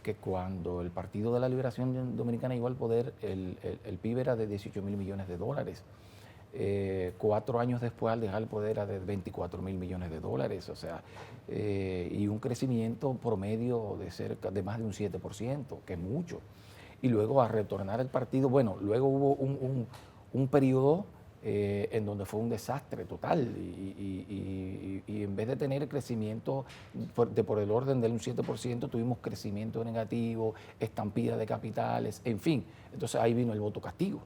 que cuando el Partido de la Liberación Dominicana llegó al poder, el PIB era de 18 mil millones de dólares. 4 años después, al dejar el poder, era de 24 mil millones de dólares. O sea, y un crecimiento promedio de más de un 7%, que es mucho. Y luego a retornar el partido, luego hubo un periodo en donde fue un desastre total y en vez de tener crecimiento por el orden del un 7%, tuvimos crecimiento negativo, estampida de capitales, en fin. Entonces ahí vino el voto castigo.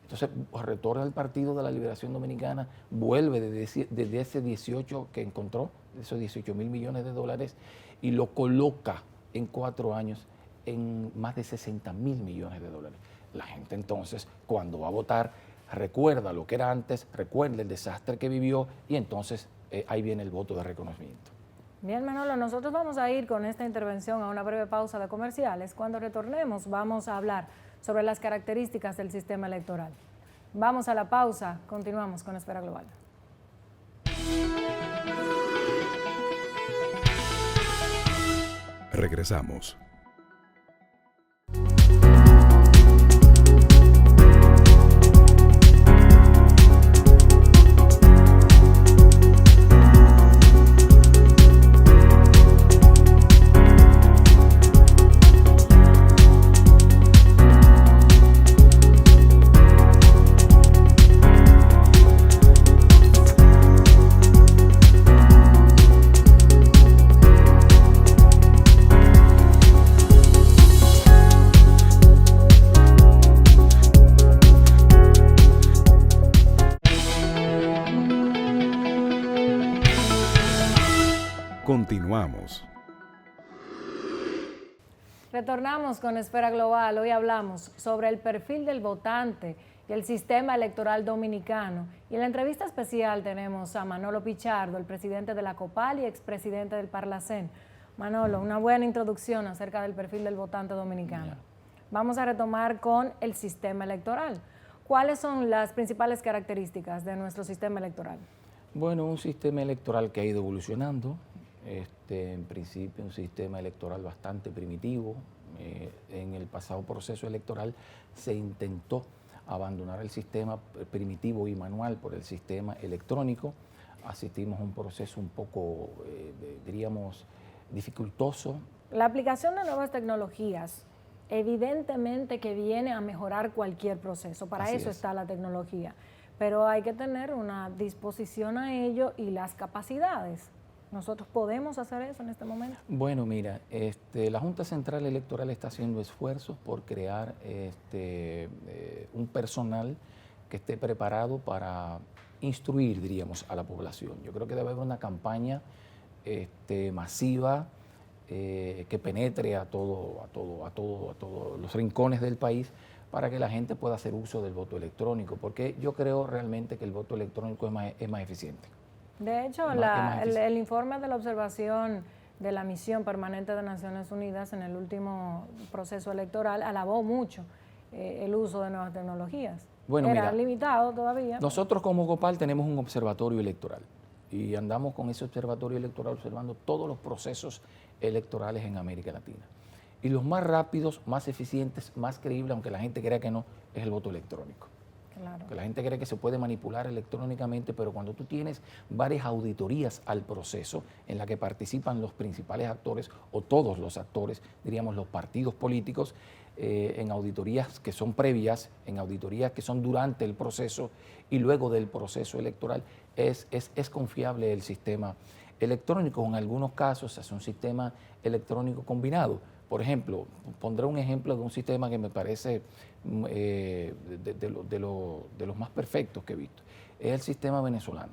Entonces retorna el Partido de la Liberación Dominicana, vuelve desde ese 18 que encontró, esos 18 mil millones de dólares, y lo coloca en 4 años en más de 60 mil millones de dólares. La gente entonces, cuando va a votar, recuerda lo que era antes, recuerda el desastre que vivió y entonces ahí viene el voto de reconocimiento. Bien, Manolo, nosotros vamos a ir con esta intervención a una breve pausa de comerciales. Cuando retornemos vamos a hablar sobre las características del sistema electoral. Vamos a la pausa, continuamos con Esfera Global. Regresamos. Continuamos. Retornamos con Esfera Global. Hoy hablamos sobre el perfil del votante y el sistema electoral dominicano. Y en la entrevista especial tenemos a Manolo Pichardo, el presidente de la COPAL y expresidente del Parlacén. Manolo, una buena introducción acerca del perfil del votante dominicano. Vamos a retomar con el sistema electoral. ¿Cuáles son las principales características de nuestro sistema electoral? Bueno, un sistema electoral que ha ido evolucionando. En principio, un sistema electoral bastante primitivo. En el pasado proceso electoral se intentó abandonar el sistema primitivo y manual por el sistema electrónico. Asistimos a un proceso un poco, diríamos, dificultoso. La aplicación de nuevas tecnologías, evidentemente que viene a mejorar cualquier proceso. Para Así eso es. está la tecnología. Pero hay que tener una disposición a ello y las capacidades. ¿Nosotros podemos hacer eso en este momento? Bueno, mira, la Junta Central Electoral está haciendo esfuerzos por crear un personal que esté preparado para instruir, diríamos, a la población. Yo creo que debe haber una campaña masiva que penetre a todos los rincones del país para que la gente pueda hacer uso del voto electrónico, porque yo creo realmente que el voto electrónico es más eficiente. De hecho, el informe de la observación de la misión permanente de Naciones Unidas en el último proceso electoral alabó mucho el uso de nuevas tecnologías. Bueno, era mira, limitado todavía. Nosotros como COPAL tenemos un observatorio electoral y andamos con ese observatorio electoral observando todos los procesos electorales en América Latina. Y los más rápidos, más eficientes, más creíbles, aunque la gente crea que no, es el voto electrónico. Claro. Que la gente cree que se puede manipular electrónicamente, pero cuando tú tienes varias auditorías al proceso en la que participan los principales actores o todos los actores, diríamos los partidos políticos, en auditorías que son previas, en auditorías que son durante el proceso y luego del proceso electoral, es confiable el sistema electrónico. En algunos casos es un sistema electrónico combinado. Por ejemplo, pondré un ejemplo de un sistema que me parece de los más perfectos que he visto. Es el sistema venezolano.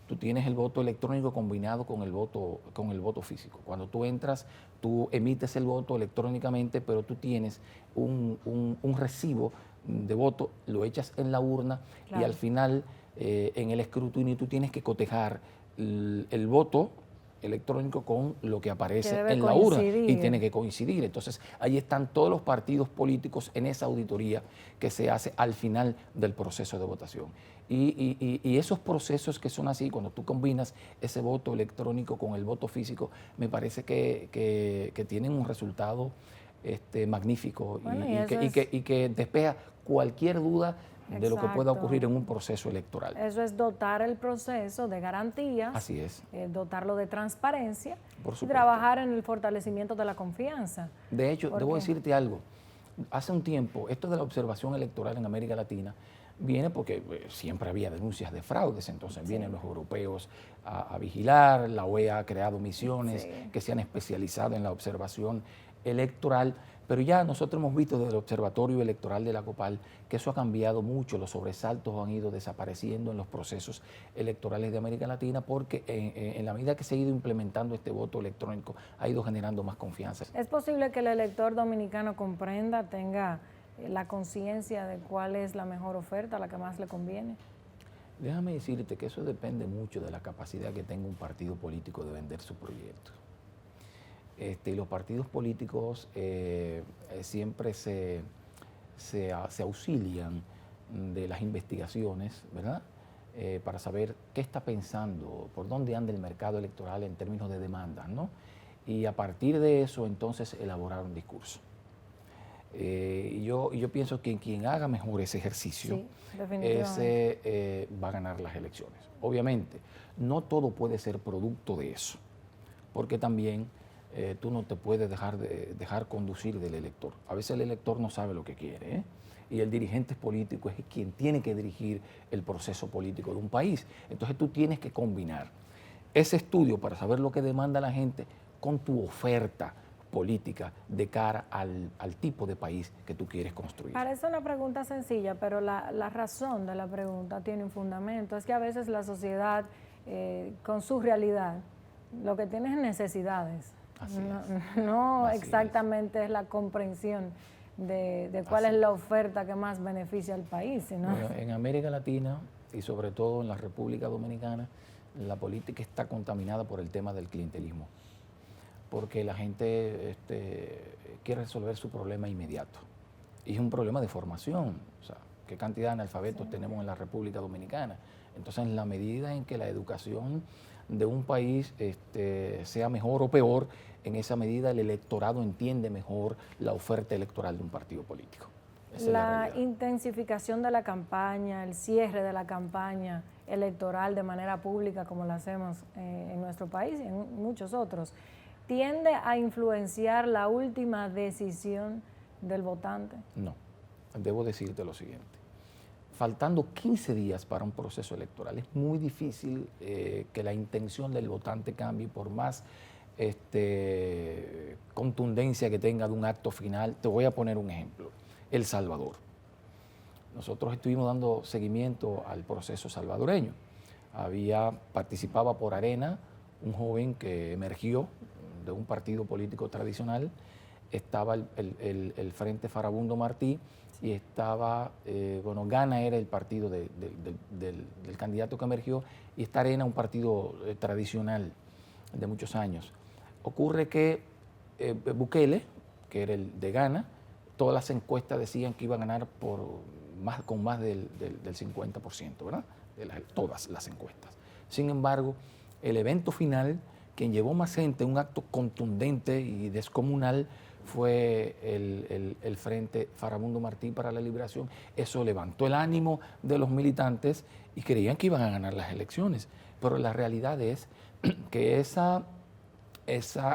Tú tienes el voto electrónico combinado con el voto físico. Cuando tú entras, tú emites el voto electrónicamente, pero tú tienes un recibo de voto, lo echas en la urna, claro, y al final, en el escrutinio, tú tienes que cotejar el voto electrónico con lo que aparece en la urna y tiene que coincidir. Entonces, ahí están todos los partidos políticos en esa auditoría que se hace al final del proceso de votación. Y esos procesos que son así, cuando tú combinas ese voto electrónico con el voto físico, me parece que tienen un resultado magnífico, bueno, y que despeja cualquier duda de lo que pueda ocurrir en un proceso electoral. Eso es dotar el proceso de garantías. Así es. Dotarlo de transparencia y Por trabajar en el fortalecimiento de la confianza. De hecho, debo decirte algo. Hace un tiempo, esto de la observación electoral en América Latina viene porque siempre había denuncias de fraudes, entonces vienen los europeos a vigilar, la OEA ha creado misiones que se han especializado en la observación electoral, pero ya nosotros hemos visto desde el Observatorio Electoral de la COPAL que eso ha cambiado mucho, los sobresaltos han ido desapareciendo en los procesos electorales de América Latina porque en la medida que se ha ido implementando este voto electrónico ha ido generando más confianza. ¿Es posible que el elector dominicano comprenda, tenga la conciencia de cuál es la mejor oferta, la que más le conviene? Déjame decirte que eso depende mucho de la capacidad que tenga un partido político de vender su proyecto. Y los partidos políticos siempre se auxilian de las investigaciones, ¿verdad? Para saber qué está pensando, por dónde anda el mercado electoral en términos de demandas, ¿no? Y a partir de eso, entonces, elaborar un discurso. Yo pienso que quien haga mejor ese ejercicio, ese va a ganar las elecciones. Obviamente, no todo puede ser producto de eso, porque también tú no te puedes dejar conducir del elector. A veces el elector no sabe lo que quiere, y el dirigente político es quien tiene que dirigir el proceso político de un país. Entonces tú tienes que combinar ese estudio para saber lo que demanda la gente con tu oferta política de cara al tipo de país que tú quieres construir. Parece una pregunta sencilla, pero la razón de la pregunta tiene un fundamento. Es que a veces la sociedad, con su realidad, lo que tiene es necesidades. Así No Así exactamente es la comprensión de cuál es la oferta que más beneficia al país, sino... Bueno, en América Latina y sobre todo en la República Dominicana, la política está contaminada por el tema del clientelismo, porque la gente quiere resolver su problema inmediato. Y es un problema de formación, o sea, qué cantidad de analfabetos tenemos en la República Dominicana. Entonces, en la medida en que la educación de un país sea mejor o peor, en esa medida el electorado entiende mejor la oferta electoral de un partido político. Esa es La realidad. intensificación de la campaña, el cierre de la campaña electoral de manera pública, como lo hacemos en nuestro país y en muchos otros, tiende a influenciar la última decisión del votante. No, debo decirte lo siguiente. Faltando 15 días para un proceso electoral, es muy difícil que la intención del votante cambie por más contundencia que tenga de un acto final. Te voy a poner un ejemplo. El Salvador. Nosotros estuvimos dando seguimiento al proceso salvadoreño. Participaba por Arena un joven que emergió de un partido político tradicional, estaba el Frente Farabundo Martí y estaba, Gana era el partido del candidato que emergió, y esta Arena un partido tradicional de muchos años. Ocurre que Bukele, que era el de Gana, todas las encuestas decían que iba a ganar con más del 50%, ¿verdad? Todas las encuestas. Sin embargo, el evento final, quien llevó más gente, un acto contundente y descomunal, fue el Frente Farabundo Martí para la Liberación. Eso levantó el ánimo de los militantes y creían que iban a ganar las elecciones. Pero la realidad es que esa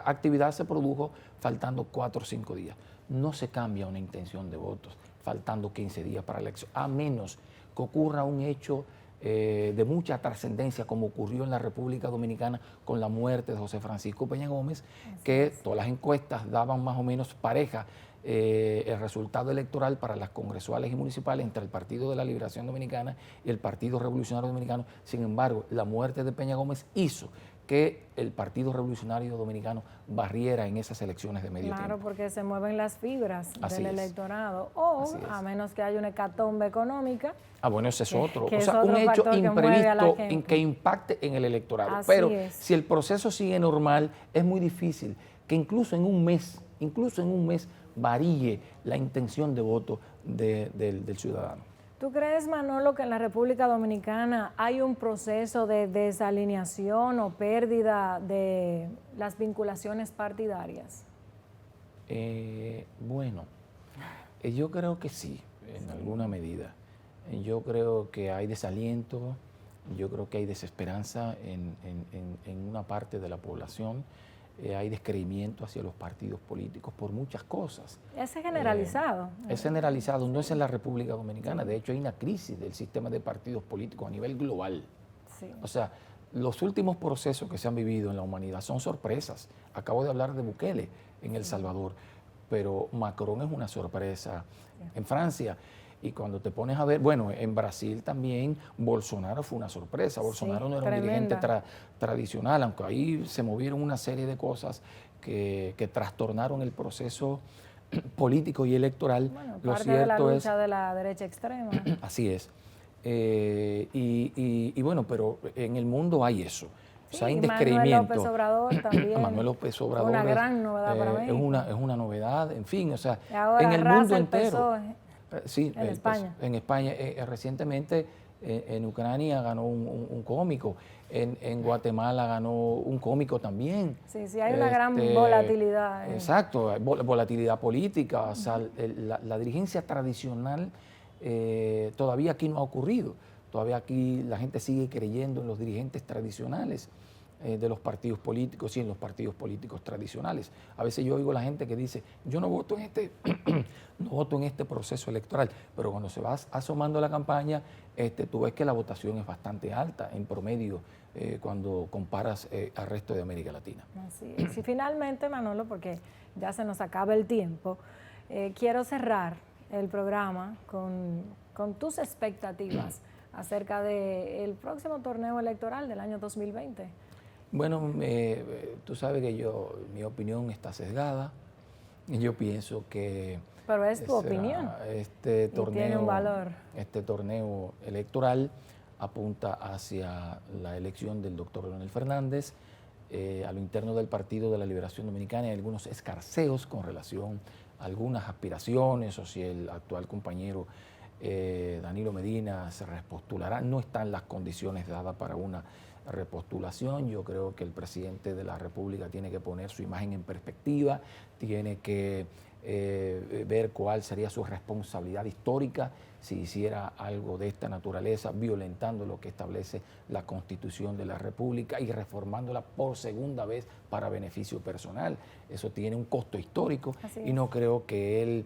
actividad se produjo faltando 4 o 5 días. No se cambia una intención de votos faltando 15 días para la elección, a menos que ocurra un hecho de mucha trascendencia, como ocurrió en la República Dominicana con la muerte de José Francisco Peña Gómez, que todas las encuestas daban más o menos pareja el resultado electoral para las congresuales y municipales entre el Partido de la Liberación Dominicana y el Partido Revolucionario Dominicano. Sin embargo, la muerte de Peña Gómez hizo que el Partido Revolucionario Dominicano barriera en esas elecciones de medio tiempo. Claro, porque se mueven las fibras del electorado, o a menos que haya una hecatombe económica. Bueno, ese es otro. Que o es sea, otro un hecho factor que mueve a la imprevisto gente. que impacte en el electorado. Así Pero es. si el proceso sigue normal, es muy difícil que incluso en un mes varíe la intención de voto del ciudadano. ¿Tú crees, Manolo, que en la República Dominicana hay un proceso de desalineación o pérdida de las vinculaciones partidarias? Bueno, yo creo que sí, en alguna medida. Yo creo que hay desaliento, yo creo que hay desesperanza en una parte de la población. Hay descreimiento hacia los partidos políticos por muchas cosas. Es generalizado. Es generalizado, no es en la República Dominicana. De hecho, hay una crisis del sistema de partidos políticos a nivel global. Sí. O sea, los últimos procesos que se han vivido en la humanidad son sorpresas. Acabo de hablar de Bukele en El Salvador, pero Macron es una sorpresa en Francia. Y cuando te pones a ver, bueno, en Brasil también Bolsonaro fue una sorpresa. Bolsonaro no era un dirigente tradicional, aunque ahí se movieron una serie de cosas que trastornaron el proceso político y electoral. Bueno, Lo parte cierto de la lucha es, de la derecha extrema. Así es. Y bueno, pero en el mundo hay eso. O sea, hay descreimiento. Manuel López Obrador también. Manuel López Obrador una gran novedad para México. es una novedad, en fin, o sea, Y ahora en el mundo entero. Sí, en España. En España. Recientemente en Ucrania ganó un cómico, en Guatemala ganó un cómico también. Sí, hay una gran volatilidad. Exacto, volatilidad política. O sea, la dirigencia tradicional todavía aquí no ha ocurrido. Todavía aquí la gente sigue creyendo en los dirigentes tradicionales de los partidos políticos y en los partidos políticos tradicionales. A veces yo oigo a la gente que dice, yo no voto en este proceso electoral, pero cuando se va asomando la campaña, tú ves que la votación es bastante alta en promedio cuando comparas al resto de América Latina. Así es. Y finalmente, Manolo, porque ya se nos acaba el tiempo, quiero cerrar el programa con tus expectativas acerca del próximo torneo electoral del año 2020. Bueno, tú sabes que mi opinión está sesgada. Yo pienso que... Pero es tu opinión. Este torneo, tiene un valor. Este torneo electoral apunta hacia la elección del doctor Leonel Fernández. A lo interno del Partido de la Liberación Dominicana hay algunos escarceos con relación a algunas aspiraciones o si el actual compañero Danilo Medina se repostulará. No están las condiciones dadas para una repostulación. Yo creo que el presidente de la República tiene que poner su imagen en perspectiva, tiene que ver cuál sería su responsabilidad histórica si hiciera algo de esta naturaleza, violentando lo que establece la Constitución de la República y reformándola por segunda vez para beneficio personal. Eso tiene un costo histórico y no creo que él...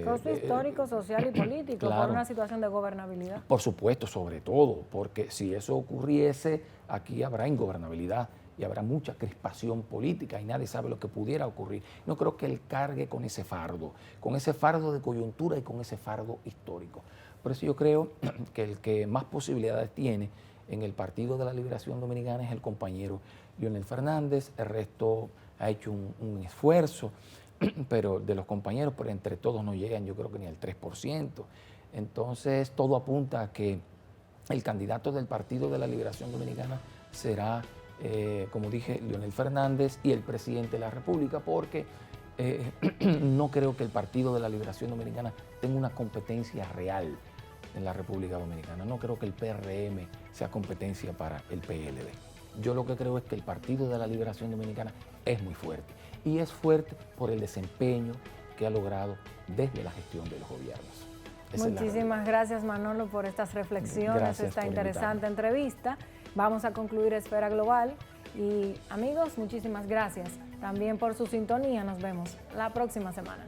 costo histórico, social y político, claro, por una situación de gobernabilidad. Por supuesto, sobre todo, porque si eso ocurriese, aquí habrá ingobernabilidad y habrá mucha crispación política y nadie sabe lo que pudiera ocurrir. No creo que él cargue con ese fardo de coyuntura y con ese fardo histórico. Por eso yo creo que el que más posibilidades tiene en el Partido de la Liberación Dominicana es el compañero Leonel Fernández. El resto ha hecho un esfuerzo, pero de los compañeros, pero entre todos no llegan, yo creo que ni al 3%. Entonces, todo apunta a que el candidato del Partido de la Liberación Dominicana será, como dije, Leonel Fernández y el presidente de la República, porque no creo que el Partido de la Liberación Dominicana tenga una competencia real en la República Dominicana. No creo que el PRM sea competencia para el PLD. Yo lo que creo es que el Partido de la Liberación Dominicana es muy fuerte. Y es fuerte por el desempeño que ha logrado desde la gestión de los gobiernos. Muchísimas gracias, Manolo, por estas reflexiones, esta interesante entrevista. Vamos a concluir Esfera Global. Y amigos, muchísimas gracias también por su sintonía. Nos vemos la próxima semana.